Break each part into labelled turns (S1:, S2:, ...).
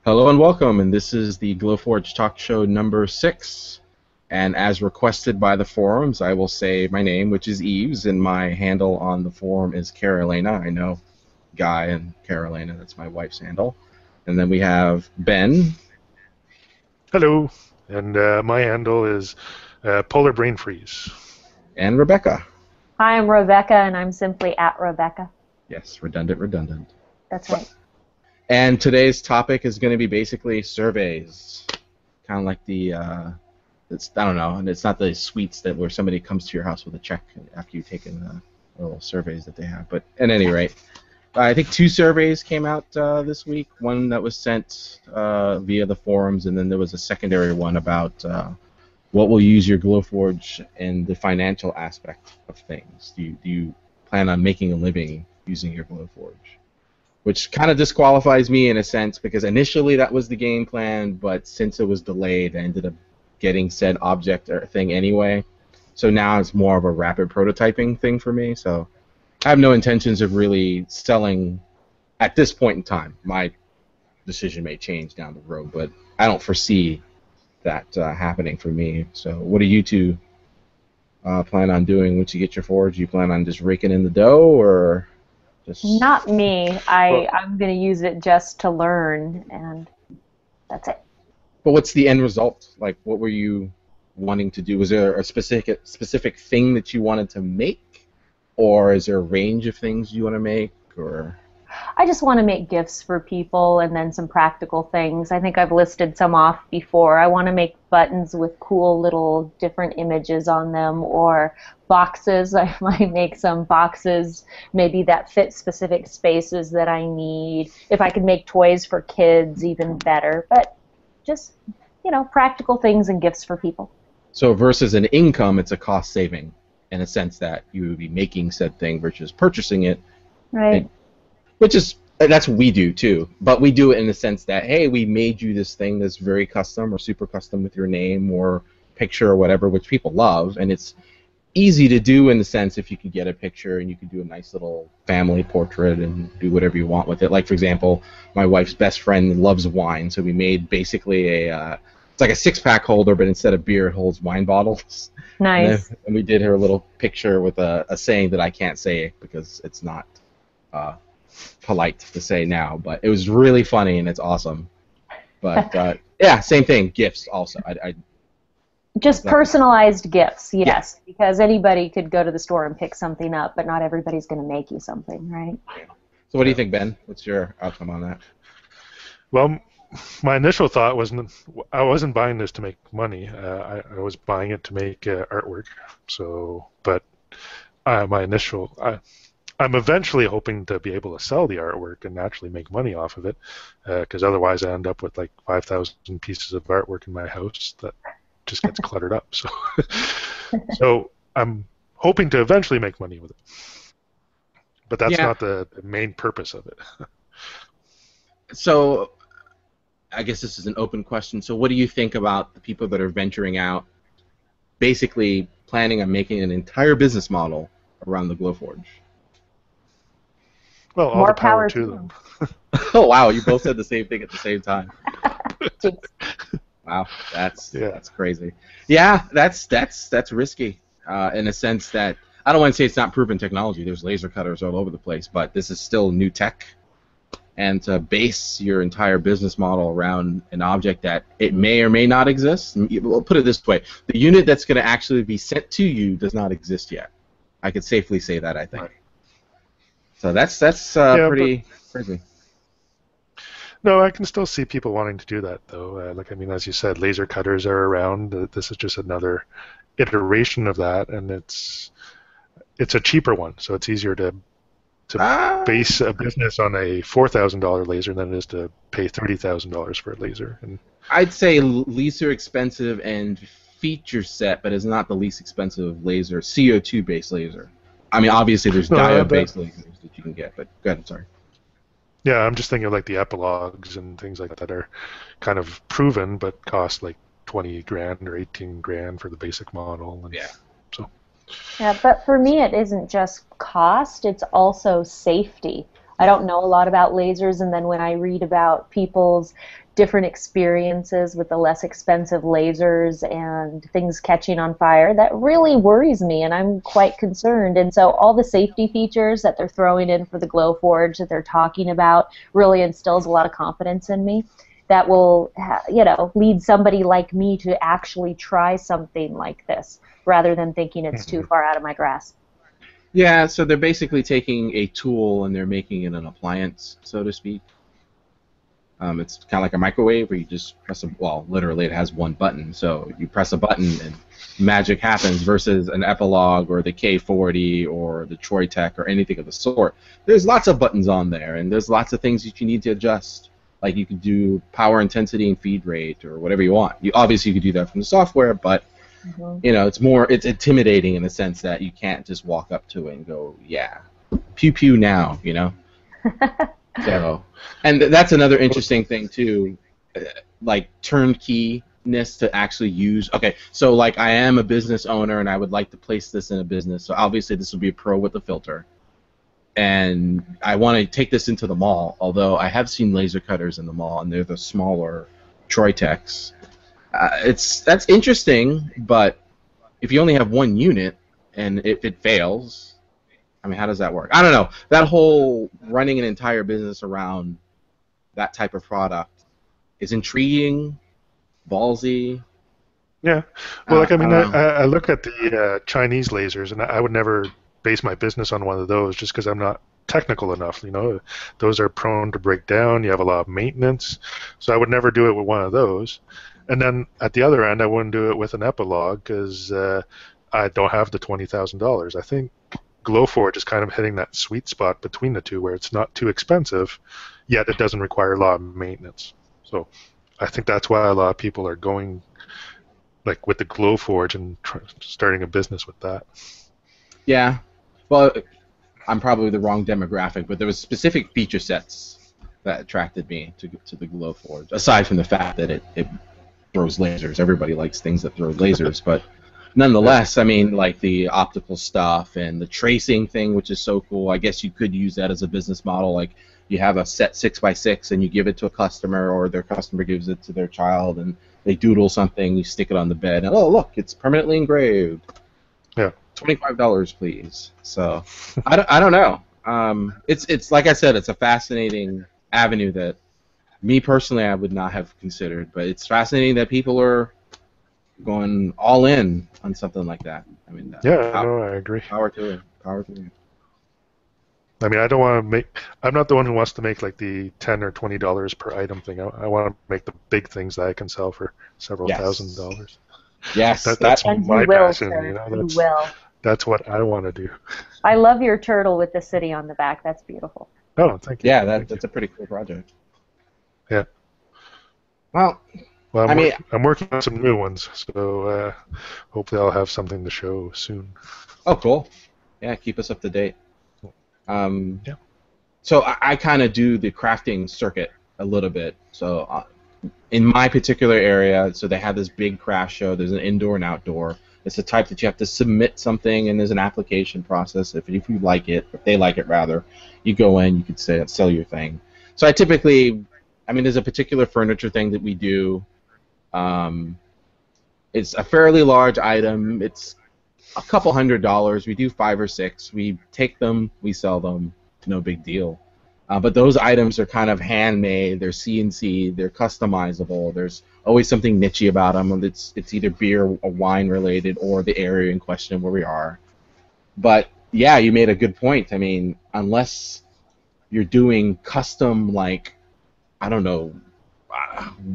S1: Hello and welcome, and this is the Glowforge Talk Show number 6. And as requested by the forums, I will say my name, which is Eves, and my handle on the forum is Carolina. I know Guy and Carolina, that's my wife's handle. And then we have Ben.
S2: Hello, and my handle is Polar Brain Freeze.
S1: And Rebecca.
S3: Hi, I'm Rebecca, and I'm simply at Rebecca.
S1: Yes, redundant.
S3: That's right.
S1: And today's topic is going to be basically surveys. Kind of like I don't know, and it's not the suites that where somebody comes to your house with a check after you've taken the little surveys that they have. But at any rate, I think 2 surveys came out this week. One that was sent via the forums, and then there was a secondary one about what will use your Glowforge in the financial aspect of things. Do you plan on making a living using your Glowforge? Which kind of disqualifies me in a sense, because initially that was the game plan, but since it was delayed, I ended up getting said object or thing anyway. So now it's more of a rapid prototyping thing for me. So I have no intentions of really selling at this point in time. My decision may change down the road, but I don't foresee that happening for me. So what do you two plan on doing once you get your forge? You plan on just raking in the dough, or just...
S3: Not me. I'm going to use it just to learn, and that's it.
S1: But what's the end result? Like, what were you wanting to do? Was there a specific thing that you wanted to make, or is there a range of things you want to make, or?
S3: I just want to make gifts for people and then some practical things. I think I've listed some off before. I want to make buttons with cool little different images on them, or boxes. I might make some boxes maybe that fit specific spaces that I need. If I could make toys for kids, even better. But just, practical things and gifts for people.
S1: So versus an income, it's a cost saving in a sense that you would be making said thing versus purchasing it.
S3: Right.
S1: That's what we do too, but we do it in the sense that, hey, we made you this thing that's very custom or super custom with your name or picture or whatever, which people love, and it's easy to do in the sense if you could get a picture and you could do a nice little family portrait and do whatever you want with it. Like, for example, my wife's best friend loves wine, so we made basically it's like a 6-pack holder, but instead of beer, it holds wine bottles.
S3: Nice.
S1: And we did her a little picture with a saying that I can't say because it's not polite to say now, but it was really funny and it's awesome. But yeah, same thing. Gifts also.
S3: Just personalized gifts, yes, yeah. Because anybody could go to the store and pick something up, but not everybody's going to make you something, right?
S1: So what do you think, Ben? What's your outcome on that?
S2: Well, my initial thought I wasn't buying this to make money. I was buying it to make artwork. So, but I'm eventually hoping to be able to sell the artwork and actually make money off of it, because otherwise I end up with like 5,000 pieces of artwork in my house that just gets cluttered up. So I'm hoping to eventually make money with it, but that's not the main purpose of it.
S1: So I guess this is an open question. So what do you think about the people that are venturing out, basically planning on making an entire business model around the Glowforge?
S2: Well, all the power to them.
S1: Oh wow, you both said the same thing at the same time. Wow, that's crazy. Yeah, that's risky in a sense that I don't want to say it's not proven technology. There's laser cutters all over the place, but this is still new tech. And to base your entire business model around an object that it may or may not exist, we'll put it this way: the unit that's going to actually be sent to you does not exist yet. I could safely say that, I think. Right. So that's pretty crazy.
S2: No, I can still see people wanting to do that, though. As you said, laser cutters are around. This is just another iteration of that, and it's a cheaper one, so it's easier to base a business on a $4,000 laser than it is to pay $30,000 for a laser. And
S1: I'd say least expensive and feature set, but it's not the least expensive laser, CO2-based laser. I mean, obviously there's diode-based lasers that you can get, but go ahead, I'm sorry.
S2: Yeah, I'm just thinking of like the epilogues and things like that are kind of proven, but cost like 20 grand or 18 grand for the basic model. And
S1: yeah.
S3: Yeah, but for me it isn't just cost, it's also safety. I don't know a lot about lasers, and then when I read about people's different experiences with the less expensive lasers and things catching on fire, that really worries me, and I'm quite concerned. And so all the safety features that they're throwing in for the Glowforge that they're talking about really instills a lot of confidence in me that will, lead somebody like me to actually try something like this rather than thinking it's too far out of my grasp.
S1: Yeah, so they're basically taking a tool and they're making it an appliance, so to speak. It's kind of like a microwave where you just press a, well, literally it has one button. So you press a button and magic happens versus an Epilogue or the K40 or the Troitech or anything of the sort. There's lots of buttons on there and there's lots of things that you need to adjust. Like you could do power intensity and feed rate or whatever you want. Obviously you could do that from the software, but it's intimidating in the sense that you can't just walk up to it and go, yeah, pew pew now, So, and that's another interesting thing too, like turnkey-ness to actually use. Okay, so like I am a business owner and I would like to place this in a business. So obviously this will be a pro with a filter, and I want to take this into the mall. Although I have seen laser cutters in the mall, and they're the smaller Troitechs. That's interesting, but if you only have one unit and if it fails. I mean, how does that work? I don't know. That whole running an entire business around that type of product is intriguing, ballsy.
S2: Yeah. Well, I look at the Chinese lasers, and I would never base my business on one of those just because I'm not technical enough. Those are prone to break down. You have a lot of maintenance, so I would never do it with one of those. And then at the other end, I wouldn't do it with an Epilogue because I don't have the $20,000. I think Glowforge is kind of hitting that sweet spot between the two where it's not too expensive, yet it doesn't require a lot of maintenance. So I think that's why a lot of people are going like with the Glowforge and starting a business with that.
S1: Yeah. Well, I'm probably the wrong demographic, but there was specific feature sets that attracted me to the Glowforge, aside from the fact that it throws lasers. Everybody likes things that throw lasers, but nonetheless, I mean, like the optical stuff and the tracing thing, which is so cool. I guess you could use that as a business model. Like you have a set 6x6 and you give it to a customer, or their customer gives it to their child, and they doodle something. You stick it on the bed, and oh look, it's permanently engraved.
S2: Yeah,
S1: $25, please. So I don't know. It's like I said, it's a fascinating avenue that me personally I would not have considered, but it's fascinating that people are going all in on something like that. I mean,
S2: I agree.
S1: Power to it. Power to it.
S2: I mean, I don't want to make. I'm not the one who wants to make like the $10 or $20 per item thing. I want to make the big things that I can sell for several $1,000s.
S1: Yes,
S2: that's
S3: and
S2: my passion.
S3: Sir.
S2: That's what I want to do.
S3: I love your turtle with the city on the back. That's beautiful.
S2: Oh, thank you.
S1: Yeah, that's a pretty cool project.
S2: Yeah.
S1: Well,
S2: I'm working on some new ones, so hopefully I'll have something to show soon.
S1: Oh, cool. Yeah, keep us up to date.
S2: Yeah.
S1: So I kind of do the crafting circuit a little bit. So in my particular area, so they have this big craft show. There's an indoor and outdoor. It's the type that you have to submit something, and there's an application process. If you like it, if they like it rather, you go in, you could sell your thing. So I typically, there's a particular furniture thing that we do. It's a fairly large item. It's a couple $100s. We do 5 or 6. We take them, we sell them. No big deal. But those items are kind of handmade. They're CNC. They're customizable. There's always something niche about them. It's either beer or wine related or the area in question where we are. But yeah, you made a good point. I mean, unless you're doing custom, like, I don't know,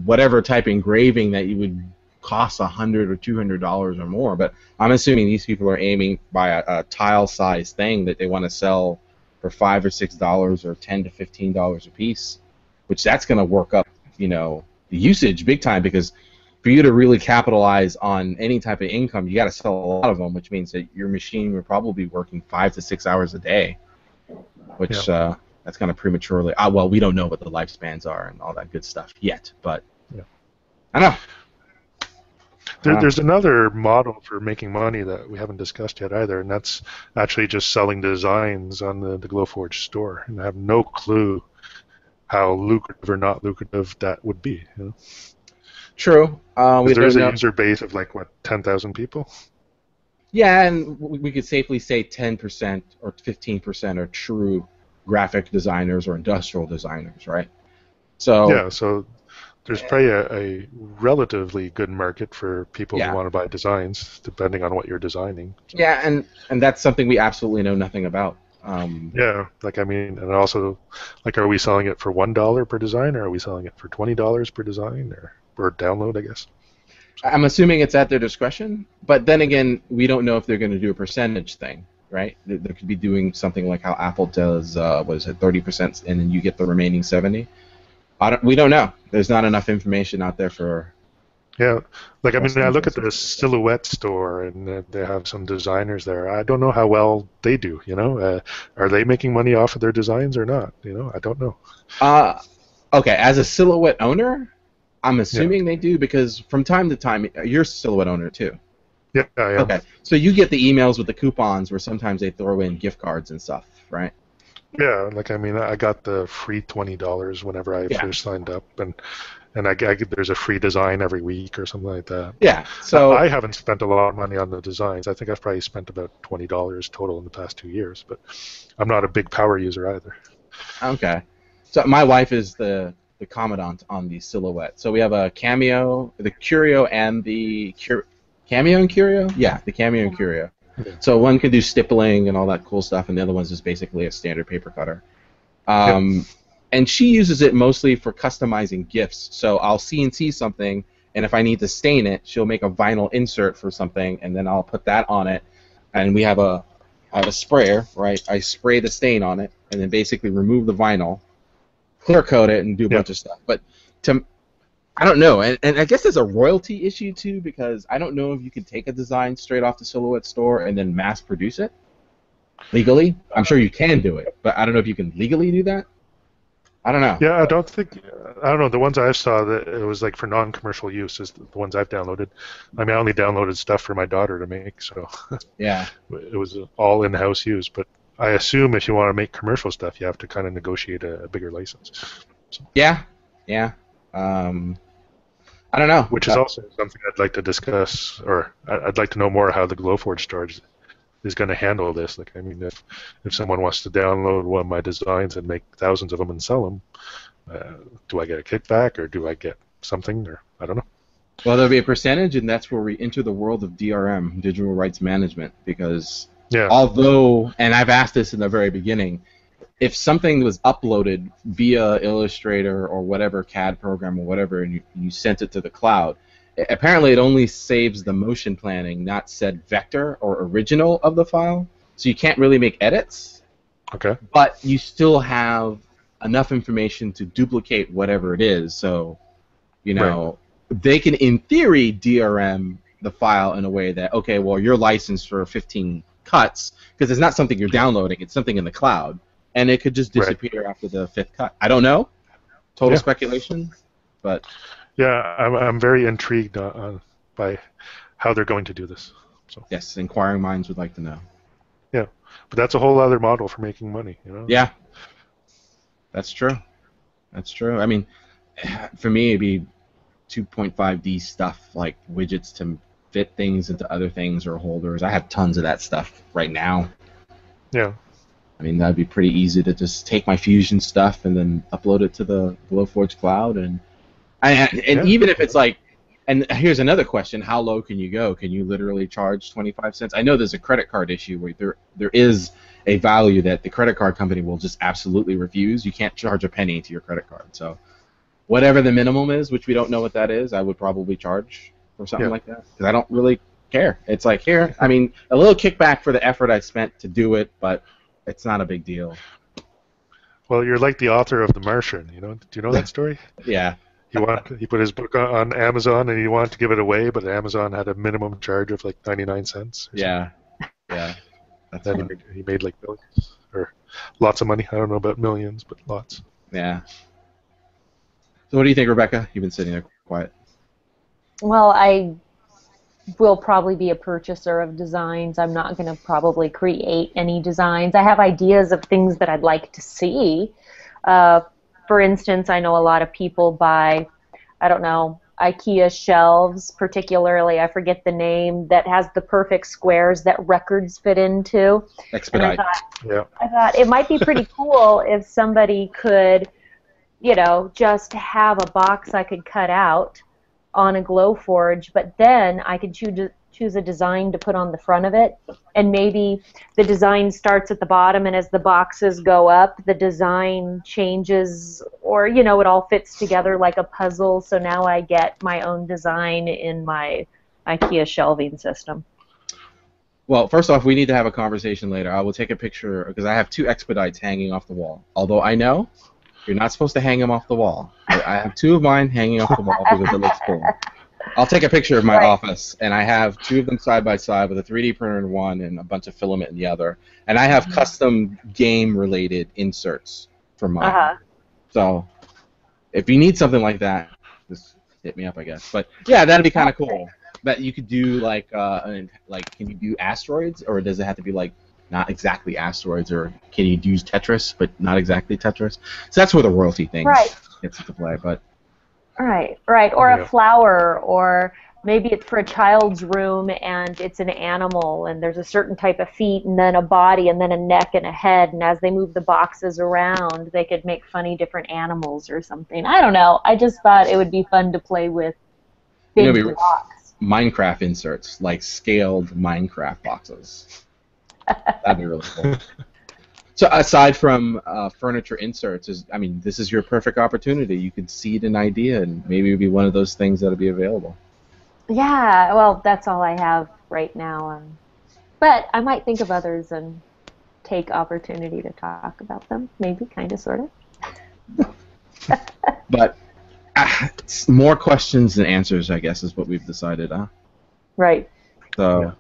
S1: whatever type engraving that you would cost $100 or $200 or more. But I'm assuming these people are aiming by a tile size thing that they want to sell for $5 or $6 or $10 to $15 a piece, which that's going to work up, the usage big time, because for you to really capitalize on any type of income, you got to sell a lot of them, which means that your machine will probably be working 5 to 6 hours a day, which that's kind of prematurely. Well, we don't know what the lifespans are and all that good stuff yet, but I don't know. Huh.
S2: There's another model for making money that we haven't discussed yet either, and that's actually just selling designs on the Glowforge store. And I have no clue how lucrative or not lucrative that would be. You know?
S1: True. We
S2: Because there
S1: don't
S2: is a
S1: know.
S2: user base of like what 10,000 people.
S1: Yeah, and we could safely say 10% or 15% are true graphic designers or industrial designers, right? So,
S2: Yeah, so there's probably a relatively good market for people who
S1: yeah,
S2: want to buy designs, depending on what you're designing. So.
S1: yeah, and that's something we absolutely know nothing about.
S2: Yeah, like I mean, and also, like, are we selling it for $1 per design, or are we selling it for $20 per design, or download? I guess. So
S1: I'm assuming it's at their discretion, but then again, we don't know if they're going to do a percentage thing, right? They could be doing something like how Apple does, what is it, 30%, and then you get the remaining 70. We don't know. There's not enough information out there
S2: yeah, like I
S1: for us
S2: mean,
S1: to
S2: I
S1: make
S2: look
S1: that
S2: at
S1: sort
S2: the
S1: of decision.
S2: silhouette store, and they have some designers there. I don't know how well they do. Are they making money off of their designs or not? I don't know.
S1: Uh, okay, as a silhouette owner, I'm
S2: Yeah,
S1: assuming they do because from time to time, you're a silhouette owner too.
S2: yeah, I am.
S1: Okay, so you get the emails with the coupons where sometimes they throw in gift cards and stuff, right?
S2: Yeah, like I mean, I got the free $20 whenever I
S1: Yeah,
S2: first signed up, and there's a free design every week or something like that. But
S1: yeah. So
S2: I haven't spent a lot of money on the designs. I think I've probably spent about $20 total in the past 2 years. But I'm not a big power user either.
S1: okay, so my wife is the commandant on the silhouette. So we have a cameo, the curio, and cameo and curio. Yeah, the cameo and curio.
S2: Yeah,
S1: So one can do stippling and all that cool stuff, and the other one's just basically a standard paper cutter.
S2: yeah,
S1: Um, and she uses it mostly for customizing gifts. So I'll CNC something, and if I need to stain it, she'll make a vinyl insert for something, and then I'll put that on it. And I have a sprayer, right? I spray the stain on it, and then basically remove the vinyl, clear coat it, and do a
S2: yeah.
S1: bunch of stuff. But to I don't know, and I guess there's a royalty issue too because I don't know if you can take a design straight off the Silhouette store and then mass produce it legally. I'm sure you can do it, but I don't know if you can legally do that. I don't know.
S2: Yeah, I don't know. The ones I saw that it was like for non-commercial use is the ones I've downloaded. I mean, I only downloaded stuff for my daughter to make, so
S1: Yeah.
S2: it was all in-house use. But I assume if you want to make commercial stuff, you have to kind of negotiate a bigger license. So,
S1: Yeah. Yeah. Um, I don't know.
S2: which is also something I'd like to discuss, or I'd like to know more how the Glowforge store is going to handle this. Like, I mean, if someone wants to download one of my designs and make thousands of them and sell them, do I get a kickback or do I get something? Or I don't know.
S1: Well, there'll be a percentage, and that's where we enter the world of DRM, digital rights management, because
S2: Yeah,
S1: although, and I've asked this in the very beginning, if something was uploaded via Illustrator or whatever CAD program or whatever, and you sent it to the cloud, apparently it only saves the motion planning, not said vector or original of the file. So you can't really make edits,
S2: okay,
S1: but you still have enough information to duplicate whatever it is. So, you
S2: right,
S1: know, they can, in theory, DRM the file in a way that, okay, well, you're licensed for 15 cuts, because it's not something you're downloading, it's something in the cloud, and it could just
S2: right.
S1: disappear after the fifth cut. I don't know, total
S2: Yeah,
S1: speculation, but
S2: yeah. I'm very intrigued by how they're going to do this. So
S1: yes, inquiring minds would like to know.
S2: yeah, but that's a whole other model for making money.
S1: Yeah, that's true. That's true. I mean, for me, it'd be 2.5D stuff like widgets to fit things into other things or holders. I have tons of that stuff right now.
S2: Yeah,
S1: I mean, that'd be pretty easy to just take my Fusion stuff and then upload it to the Glowforge cloud. And
S2: yeah,
S1: even if it's like, and here's another question: how low can you go? Can you literally charge 25 cents? I know there's a credit card issue where there is a value that the credit card company will just absolutely refuse. You can't charge a penny to your credit card. So whatever the minimum is, which we don't know what that is, I would probably charge for something
S2: yeah.
S1: like that because I don't really care. It's like here, I mean, a little kickback for the effort I spent to do it, but it's not a big deal.
S2: Well, you're like the author of The Martian. Do you know that story?
S1: Yeah,
S2: He put his book on Amazon and he wanted to give it away, but Amazon had a minimum charge of like 99 cents or something.
S1: yeah, yeah. That's
S2: Then
S1: fun.
S2: he made like millions or lots of money. I don't know about millions, but lots.
S1: Yeah. So what do you think, Rebecca? You've been sitting there quiet.
S3: Well, I will probably be a purchaser of designs. I'm not going to probably create any designs. I have ideas of things that I'd like to see. Uh, for instance, I know a lot of people buy, I don't know, IKEA shelves, particularly, I forget the name, that has the perfect squares that records fit into. And
S1: Expedite.
S3: I thought it might be pretty cool if somebody could, just have a box I could cut out on a Glowforge, but then I could choose a design to put on the front of it, and maybe the design starts at the bottom, and as the boxes go up, the design changes, or it all fits together like a puzzle. So now I get my own design in my IKEA shelving system.
S1: Well, first off, we need to have a conversation later. I will take a picture because I have 2 expedites hanging off the wall. Although I know you're not supposed to hang them off the wall. I have 2 of mine hanging off the wall because it looks cool. I'll take a picture of my office, and I have 2 of them side by side with a 3D printer in one and a bunch of filament in the other. And I have custom game-related inserts for mine.
S3: Uh-huh.
S1: So if you need something like that, just hit me up, I guess. But yeah, that'd be kind of cool. But you could do can you do asteroids, or does it have to be like not exactly asteroids, or can you use Tetris but not exactly Tetris? So that's where the royalty thing gets into play. But
S3: right, or a flower, or maybe it's for a child's room and it's an animal and there's a certain type of feet and then a body and then a neck and a head, and as they move the boxes around they could make funny different animals or something. I don't know. I just thought it would be fun to play with big blocks.
S1: Minecraft inserts, like scaled Minecraft boxes. That'd be really cool. So aside from furniture inserts, this is your perfect opportunity. You could seed an idea, and maybe it would be one of those things that'll be available.
S3: Yeah, well, that's all I have right now. But I might think of others and take opportunity to talk about them. Maybe, kind of, sort of.
S1: But it's more questions than answers, I guess, is what we've decided, huh?
S3: Right.
S1: So,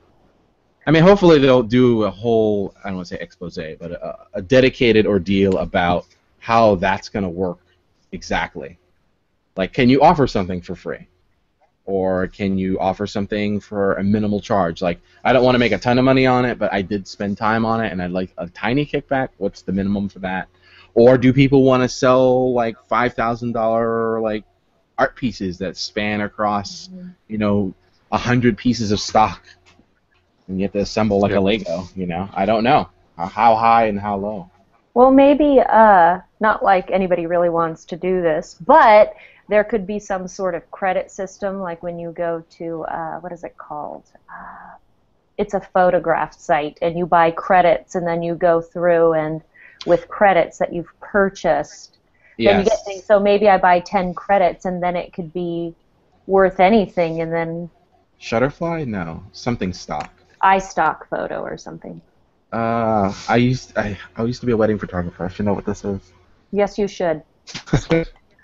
S1: hopefully they'll do a whole, I don't want to say expose, but a dedicated ordeal about how that's going to work exactly. Like, can you offer something for free? Or can you offer something for a minimal charge? Like, I don't want to make a ton of money on it, but I did spend time on it, and I'd like a tiny kickback. What's the minimum for that? Or do people want to sell like $5,000 like art pieces that span across, 100 pieces of stock, and you have to assemble like a Lego? I don't know how high and how low.
S3: Well, maybe not like anybody really wants to do this, but there could be some sort of credit system, like when you go to what is it called? It's a photograph site, and you buy credits, and then you go through and with credits that you've purchased, then you get things. So maybe I buy 10 credits, and then it could be worth anything, and then
S1: Shutterfly? No, something stock.
S3: iStock photo or something.
S1: I used to be a wedding photographer. I should know what this is.
S3: Yes, you should.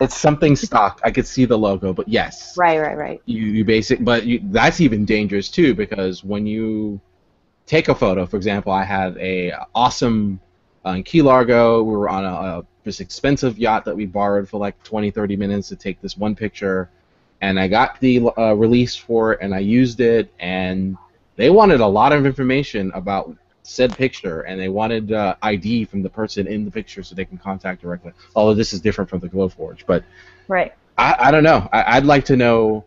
S1: It's something stock. I could see the logo, but yes.
S3: Right.
S1: That's even dangerous too, because when you take a photo, for example, I had a awesome in Key Largo. We were on this expensive yacht that we borrowed for like 20-30 minutes to take this one picture, and I got the release for it, and I used it, and they wanted a lot of information about said picture, and they wanted ID from the person in the picture so they can contact directly. Although this is different from the Glowforge, but I don't know. I'd like to know,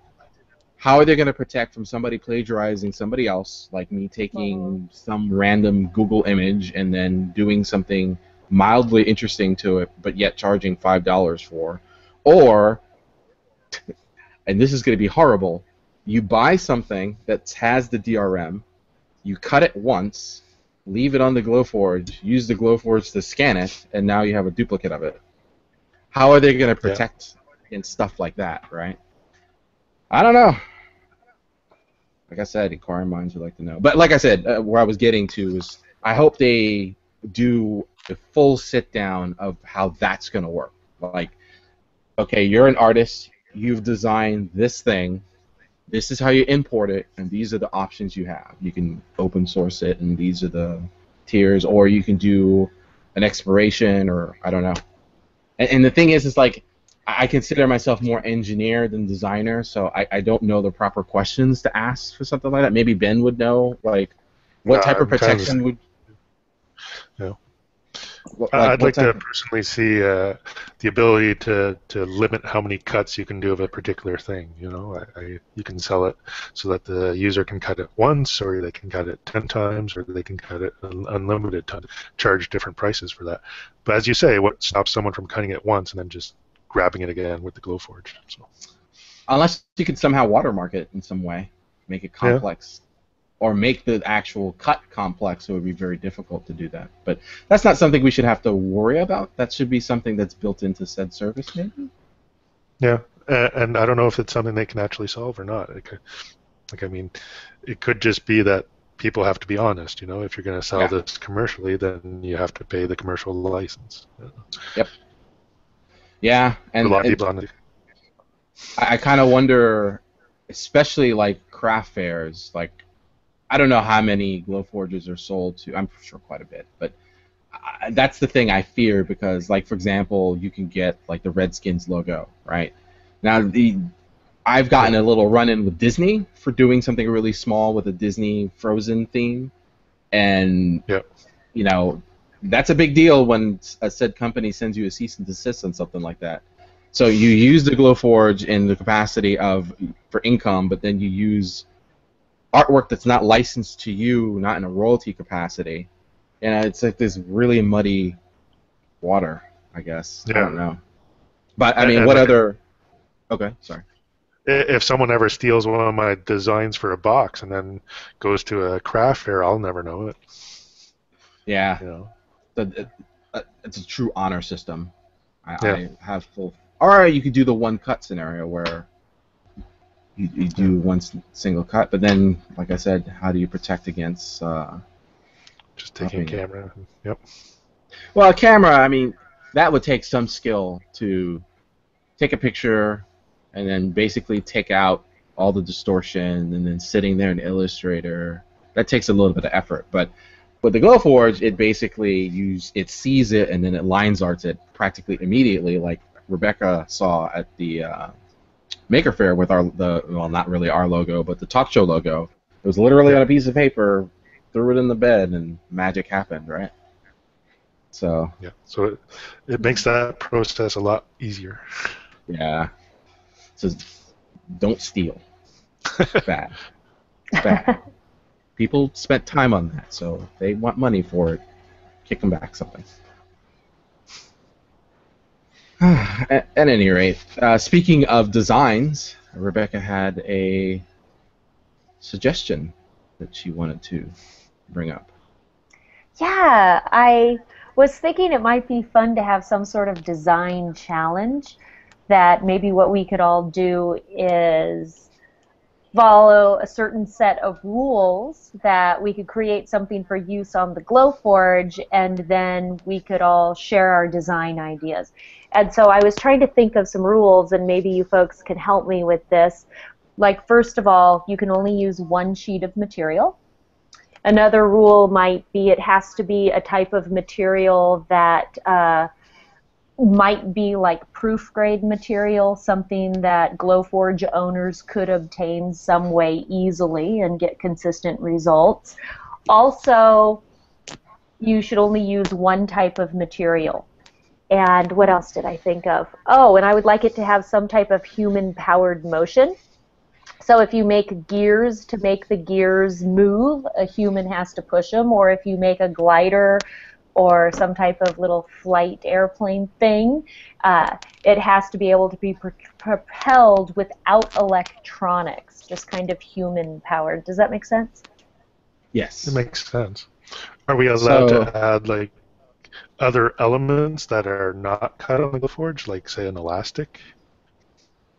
S1: how are they going to protect from somebody plagiarizing somebody else, like me taking some random Google image and then doing something mildly interesting to it, but yet charging $5 for? Or, and this is going to be horrible, you buy something that has the DRM, you cut it once, leave it on the Glowforge, use the Glowforge to scan it, and now you have a duplicate of it. How are they going to protect against stuff like that, right? I don't know. Like I said, inquiring minds would like to know. But like I said, where I was getting to is I hope they do a full sit-down of how that's going to work. Like, okay, you're an artist, you've designed this thing, this is how you import it, and these are the options you have. You can open source it, and these are the tiers, or you can do an expiration, or I don't know. And the thing is, it's like, I consider myself more engineer than designer, so I don't know the proper questions to ask for something like that. Maybe Ben would know, like, what type of
S2: I'm kind of the same.
S1: protection would,
S2: You know.
S1: like,
S2: I'd
S1: what
S2: like to
S1: type of,
S2: personally see the ability to limit how many cuts you can do of a particular thing. You know, you can sell it so that the user can cut it once, or they can cut it 10 times, or they can cut it unlimited times. Charge different prices for that. But as you say, what stops someone from cutting it once and then just grabbing it again with the Glowforge? So
S1: unless you could somehow watermark it in some way, make it
S2: yeah,
S1: complex, or make the actual cut complex, it would be very difficult to do that. But that's not something we should have to worry about. That should be something that's built into said service, maybe?
S2: yeah. And I don't know if it's something they can actually solve or not. Like, I mean, it could just be that people have to be honest. You know, if you're going to sell
S1: Yeah.
S2: this commercially, then you have to pay the commercial license.
S1: Yep. Yeah,
S2: A
S1: and
S2: lot of people on
S1: I kind of wonder, especially like craft fairs, like I don't know how many Glowforges are sold to. I'm sure quite a bit, but that's the thing I fear because, like for example, you can get like the Redskins logo, right? Now I've
S2: yeah,
S1: gotten a little run-in with Disney for doing something really small with a Disney Frozen theme, and
S2: yeah,
S1: you know that's a big deal when a said company sends you a cease and desist on something like that. So you use the Glowforge in the capacity of for income, but then you use artwork that's not licensed to you, not in a royalty capacity, and it's like this really muddy water, I guess. I
S2: yeah.
S1: don't know, but I mean,
S2: And
S1: what
S2: like,
S1: other? Okay, sorry.
S2: if someone ever steals one of my designs for a box and then goes to a craft fair, I'll never know it.
S1: Yeah,
S2: You know.
S1: it's a true honor system.
S2: Yeah,
S1: I have full. Or you could do the one cut scenario where you
S2: yeah.
S1: do one single cut, but then, like I said, how do you protect against
S2: Just taking a
S1: copying it?
S2: camera. Yep.
S1: Well, a camera, I mean, that would take some skill to take a picture and then basically take out all the distortion and then sitting there in Illustrator. That takes a little bit of effort, but with the Glowforge, it basically it sees it and then it lines arts it practically immediately, like Rebecca saw at the Maker Faire with well, not really our logo, but the talk show logo. It was literally
S2: Yeah,
S1: on a piece of paper, threw it in the bed, and magic happened, right? So
S2: yeah. So it makes that process a lot easier.
S1: yeah, it says don't steal. It's bad. It's bad. People spent time on that, so if they want money for it, kick them back something. At any rate, speaking of designs, Rebecca had a suggestion that she wanted to bring up.
S3: Yeah, I was thinking it might be fun to have some sort of design challenge that maybe what we could all do is follow a certain set of rules that we could create something for use on the Glowforge, and then we could all share our design ideas. And so I was trying to think of some rules, and maybe you folks can help me with this. Like, first of all, you can only use one sheet of material. Another rule might be it has to be a type of material that might be like proof grade material, something that Glowforge owners could obtain some way easily and get consistent results. Also, you should only use one type of material. And what else did I think of? Oh, and I would like it to have some type of human-powered motion. So if you make gears to make the gears move, a human has to push them, or if you make a glider or some type of little flight airplane thing, it has to be able to be propelled without electronics, just kind of human powered. Does that make sense?
S2: It
S1: Yes.
S2: makes sense. Are we allowed
S1: So
S2: to add like other elements that are not cut on the Glowforge, like say an elastic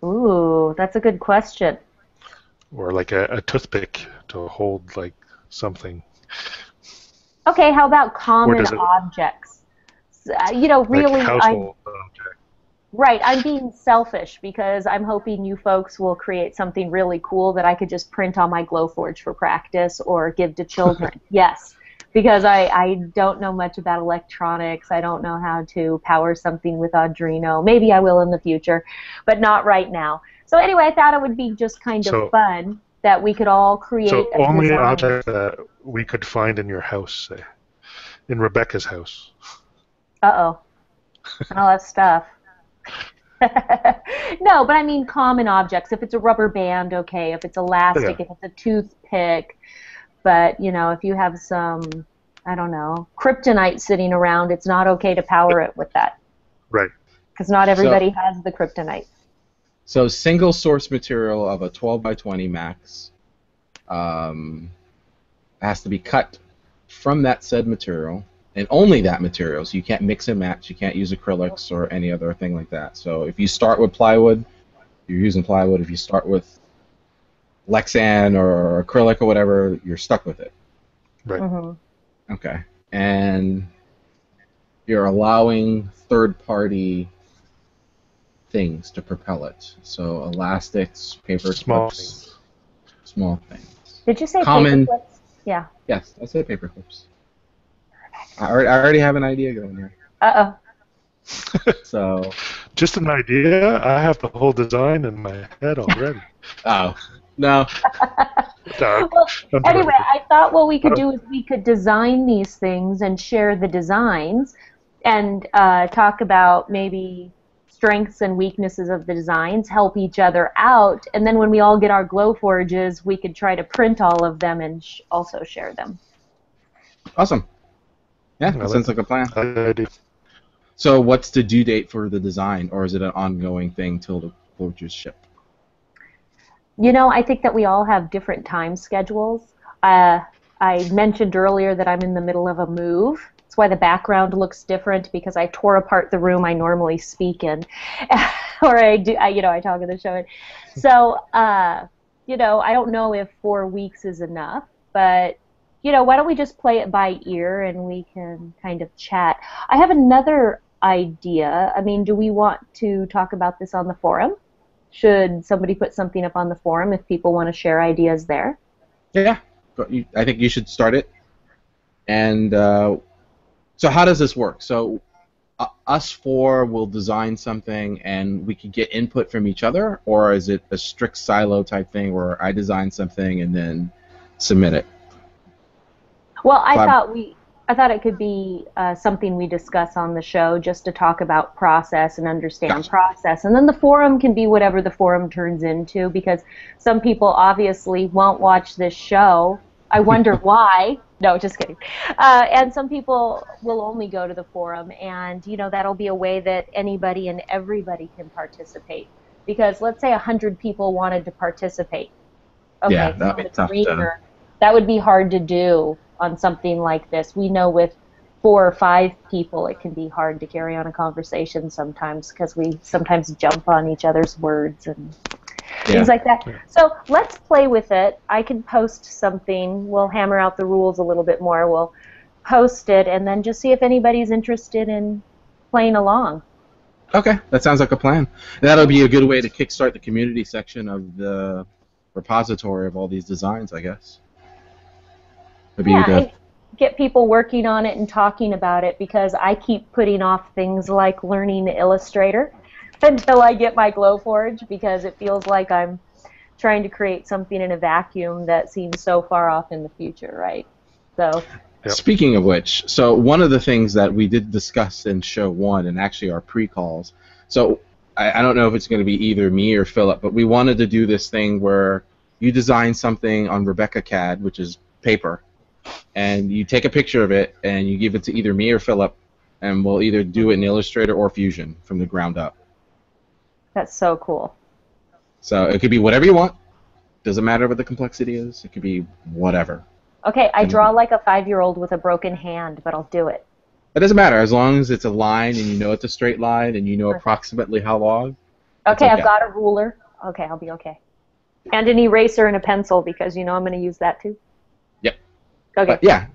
S3: Ooh, that's a good question.
S2: or like a toothpick to hold like something?
S3: Okay, how about
S2: Or
S3: common
S2: does it
S3: objects?
S2: like
S3: Really,
S2: household object?
S3: right, I'm being selfish because I'm hoping you folks will create something really cool that I could just print on my Glowforge for practice or give to children. Yes. because I don't know much about electronics. I don't know how to power something with Arduino. Maybe I will in the future, but not right now. So anyway, I thought it would be just kind of
S2: So,
S3: fun that we could all create
S2: so
S3: a
S2: only
S3: design.
S2: objects that we could find in your house, say, in Rebecca's house.
S3: Uh-oh. All that stuff. No, but I mean common objects. If it's a rubber band, okay. If it's
S2: Yeah,
S3: elastic, if it's a toothpick. But, if you have some, I don't know, kryptonite sitting around, it's not okay to power it with that.
S2: right.
S3: Because not
S1: So,
S3: everybody has the kryptonite.
S1: so single source material of a 12 by 20 max um, has to be cut from that said material, and only that material. So you can't mix and match. You can't use acrylics or any other thing like that. So if you start with plywood, you're using plywood. If you start with Lexan or acrylic or whatever, you're stuck with it.
S2: Right.
S3: Mm-hmm.
S1: Okay. And you're allowing third-party things to propel it. So elastics, paper
S2: Small
S1: clips,
S2: things.
S1: small things.
S3: Did you say
S1: Common.
S3: paper clips? Yeah.
S1: Yes, I said paper clips. I already have an idea going here.
S3: Uh-oh.
S1: So,
S2: Just an idea. I have the whole design in my head already.
S1: oh, no.
S2: No,
S3: Well,
S2: I'm
S3: anyway,
S2: joking.
S3: I thought what we could do is we could design these things and share the designs and talk about maybe strengths and weaknesses of the designs, help each other out, and then when we all get our Glowforges, we could try to print all of them and also share them.
S1: Awesome. Yeah,
S2: I
S1: that sounds like a plan.
S2: I like the idea.
S1: So what's the due date for the design, or is it an ongoing thing till the forges ship?
S3: I think that we all have different time schedules. I mentioned earlier that I'm in the middle of a move. That's why the background looks different, because I tore apart the room I normally speak in, or I talk in the show. So, I don't know if 4 weeks is enough, but why don't we just play it by ear and we can kind of chat. I have another idea. I mean, do we want to talk about this on the forum? Should somebody put something up on the forum if people want to share ideas there?
S1: Yeah, I think you should start it. And so how does this work? So us four will design something and we can get input from each other, or is it a strict silo type thing where I design something and then submit it?
S3: Well, I thought it could be something we discuss on the show, just to talk about process and understand
S1: Gotcha.
S3: process. And then the forum can be whatever the forum turns into, because some people obviously won't watch this show. I wonder why. No, just kidding. And some people will only go to the forum, and that'll be a way that anybody and everybody can participate. Because let's say 100 people wanted to participate. Okay,
S1: Yeah, that'd be tough to...
S3: that would be hard to do on something like this. We know with 4 or 5 people it can be hard to carry on a conversation sometimes, because we sometimes jump on each other's words and things like that.
S2: Yeah.
S3: So let's play with it. I can post something. We'll hammer out the rules a little bit more. We'll post it and then just see if anybody's interested in playing along.
S1: Okay, that sounds like a plan. That'll be a good way to kickstart the community section of the repository of all these designs, I guess.
S3: And get people working on it and talking about it, because I keep putting off things like learning Illustrator until I get my Glowforge, because it feels like I'm trying to create something in a vacuum that seems so far off in the future, right? So.
S2: Yep.
S1: Speaking of which, so one of the things that we did discuss in show 1 and actually our pre-calls, so I don't know if it's going to be either me or Philip, but we wanted to do this thing where you design something on Rebecca CAD, which is paper, and you take a picture of it and you give it to either me or Philip, and we'll either do it in Illustrator or Fusion from the ground up.
S3: That's so cool.
S1: So it could be whatever you want. Doesn't matter what the complexity is. It could be whatever.
S3: Okay, I draw like a 5-year-old with a broken hand, but I'll do it.
S1: It doesn't matter as long as it's a line and you know it's a straight line and you know approximately how long.
S3: Okay, I've got a ruler. Okay, I'll be okay. And an eraser and a pencil, because I'm going to use that too.
S1: Yep.
S3: Okay.
S1: But yeah.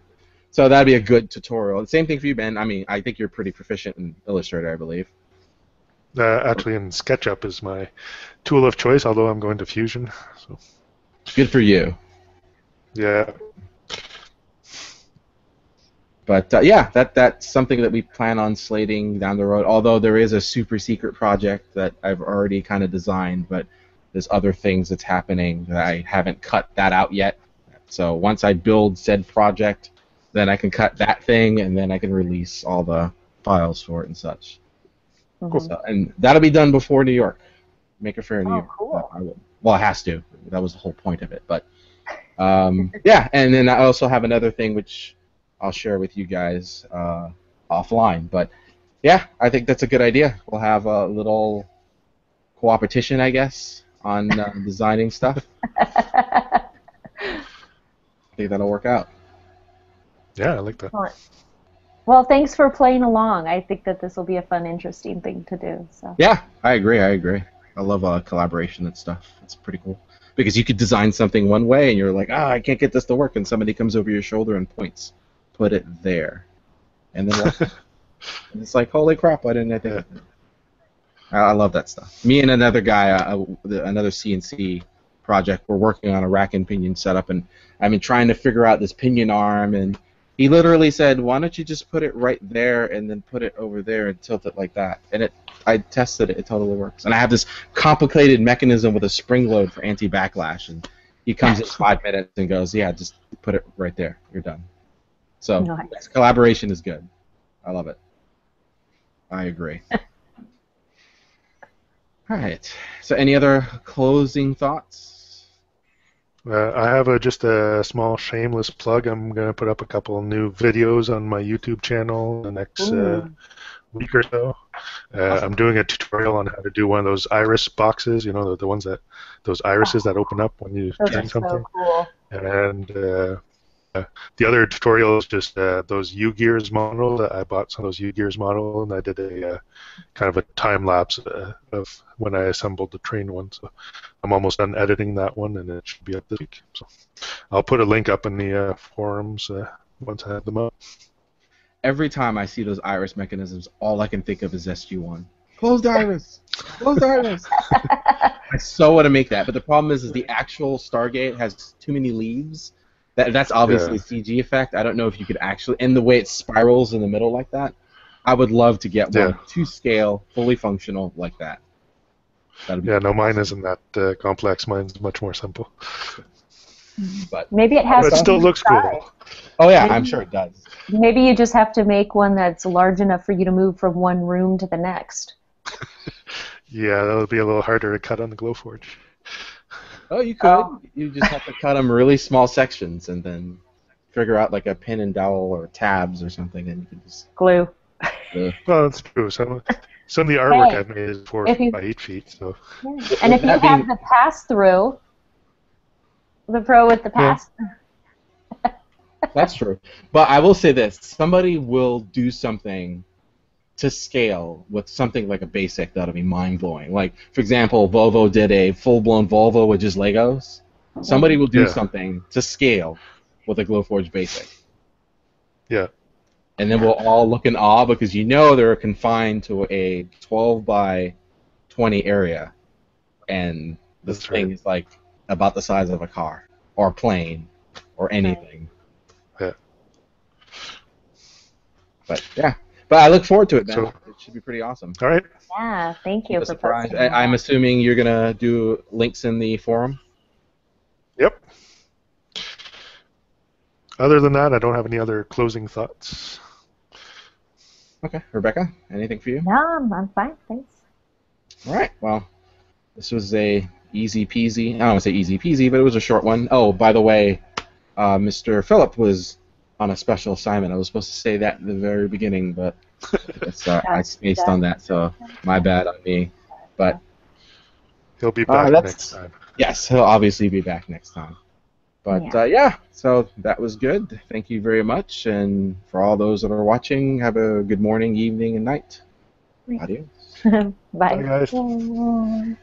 S1: So that'd be a good tutorial. Same thing for you, Ben. I mean, I think you're pretty proficient in Illustrator, I believe.
S2: Actually, in SketchUp is my tool of choice, although I'm going to Fusion. So.
S1: Good for you.
S2: Yeah.
S1: But yeah, that's something that we plan on slating down the road. Although there is a super secret project that I've already kind of designed, but there's other things that's happening that I haven't cut that out yet. So once I build said project, then I can cut that thing, and then I can release all the files for it and such.
S3: Mhm.
S1: So, and that'll be done before New York. Make it fair New
S3: Oh,
S1: York.
S3: cool.
S1: I will. Well, it has to. That was the whole point of it. But yeah, and then I also have another thing which I'll share with you guys offline. But yeah, I think that's a good idea. We'll have a little cooperation, I guess, on designing stuff. I think that'll work out.
S2: Yeah, I like that.
S3: Excellent. Well, thanks for playing along. I think that this will be a fun, interesting thing to do. So.
S1: Yeah, I agree. I love collaboration and stuff. It's pretty cool. Because you could design something one way, and you're like, I can't get this to work, and somebody comes over your shoulder and points, put it there. And then and it's like, holy crap, why didn't I think of that? I love that stuff. Me and another guy, another CNC project, we're working on a rack and pinion setup, and I've been trying to figure out this pinion arm, and he literally said, why don't you just put it right there and then put it over there and tilt it like that? And I tested it. It totally works. And I have this complicated mechanism with a spring load for anti-backlash, and he comes in 5 minutes and goes, yeah, just put it right there. You're done. So
S3: Nice.
S1: collaboration is good. I love it. I agree. All right. So any other closing thoughts?
S2: I have just a small shameless plug. I'm going to put up a couple new videos on my YouTube channel the next week or so. I'm doing a tutorial on how to do one of those iris boxes, you know, the ones that, those irises that open up when you
S3: Those
S2: turn
S3: are
S2: something.
S3: so cool.
S2: And the other tutorial is just those U-Gears model. I bought some of those U-Gears model, and I did a kind of a time lapse of when I assembled the train one. So I'm almost done editing that one, and it should be up this week. So I'll put a link up in the forums once I have them up.
S1: Every time I see those iris mechanisms, all I can think of is SG-1. Closed iris! Closed iris! I so want to make that, but the problem is the actual Stargate has too many leaves. That's obviously a CG effect. I don't know if you could actually, and the way it spirals in the middle like that, I would love to get one to scale, fully functional like that. That'd be
S2: cool. No, mine isn't that complex. Mine's much more simple.
S1: But
S3: maybe it has.
S2: But it still looks cool.
S1: Oh yeah, I'm sure it does.
S3: Maybe you just have to make one that's large enough for you to move from one room to the next.
S2: Yeah, that'll be a little harder to cut on the Glowforge.
S1: Oh, you could. You just have to cut them really small sections and then figure out like a pin and dowel or tabs or something, and you can just
S3: glue.
S2: Well, that's true. Some of the artwork I've made is 4 by 8 feet. So.
S3: Yeah. And if you have the pass-through, the Pro with the pass-through.
S1: That's true. But I will say this. Somebody will do something to scale with something like a basic that'll be mind-blowing. Like, for example, Volvo did a full-blown Volvo with just Legos. Somebody will do something to scale with a Glowforge basic.
S2: Yeah.
S1: And then we'll all look in awe because you know they're confined to a 12 by 20 area. And this thing is like about the size of a car or a plane or anything.
S2: Yeah.
S1: But yeah. But I look forward to it, man. So, it should be pretty awesome.
S2: All right.
S3: Yeah, thank you for posting.
S1: I'm assuming you're going to do links in the forum?
S2: Yep. Other than that, I don't have any other closing thoughts.
S1: Okay. Rebecca, anything for you?
S3: No, I'm fine. Thanks.
S1: All right. Well, this was a easy peasy. I don't want to say easy peasy, but it was a short one. Oh, by the way, Mr. Phillip was on a special assignment. I was supposed to say that at the very beginning, but I spaced on that, so my bad on me. But
S2: he'll be back next time.
S1: Yes, he'll obviously be back next time. But yeah, so that was good. Thank you very much, and for all those that are watching, have a good morning, evening, and night. Adios.
S3: Bye.
S2: Bye, guys.